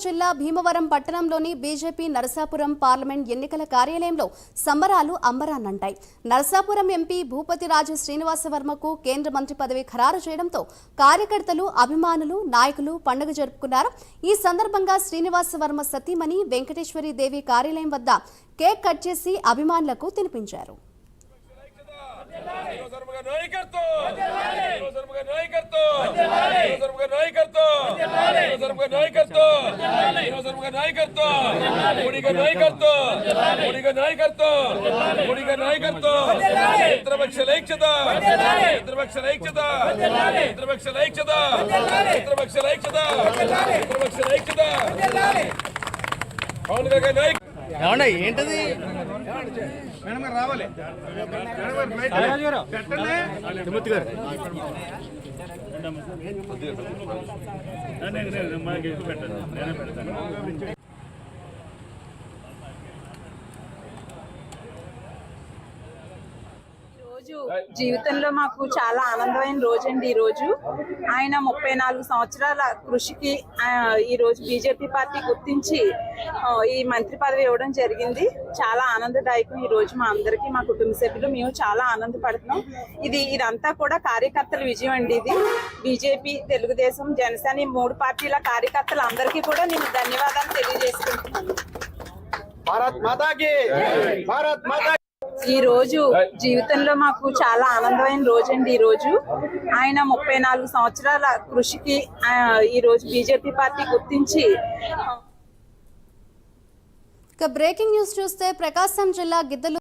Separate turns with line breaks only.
జిల్లా భీమవరం పట్టణంలోని BJP Narasapuram parliament ఎన్నికల కార్యాలయంలో సంబరాలు అంబరాన్నంటాయి. నరసాపురం ఎంపీ భూపతిరాజు శ్రీనివాసవర్మకు కేంద్ర మంత్రి పదవి ఖరారు చేయడంతో కార్యకర్తలు, అభిమానులు, నాయకులు పండుగ జరుపుకున్నారు. ఈ సందర్భంగా శ్రీనివాసవర్మ సతీమణి వెంకటేశ్వరి దేవి కార్యాలయం వద్ద కేక్ కట్ చేసి అభిమానులకు తినిపించారు.
ఏంటది రావాలి
జీవితంలో మాకు చాలా ఆనందమైన రోజు అండి. ఈ రోజు ఆయన 34 సంవత్సరాల కృషికి ఈ రోజు బీజేపీ పార్టీ గుర్తించి ఈ మంత్రి పదవి ఇవ్వడం జరిగింది. చాలా ఆనందదాయకం. ఈ రోజు మా అందరికీ, మా కుటుంబ సభ్యులు మేము చాలా ఆనందపడుతున్నాం. ఇదంతా కూడా కార్యకర్తల విజయం అండి. ఇది బీజేపీ, తెలుగుదేశం, జనసేన ఈ 3 పార్టీల కార్యకర్తలు అందరికీ కూడా నేను ధన్యవాదాలు తెలియజేసుకుంటున్నాను. ఈ రోజు జీవితంలో మాకు చాలా ఆనందమైన రోజు అండి. ఈ రోజు ఆయన 34 సంవత్సరాల కృషికి ఈ రోజు బీజేపీ పార్టీ గుర్తించి.
బ్రేకింగ్ న్యూస్ చూస్తే ప్రకాశం జిల్లా గిద్దలు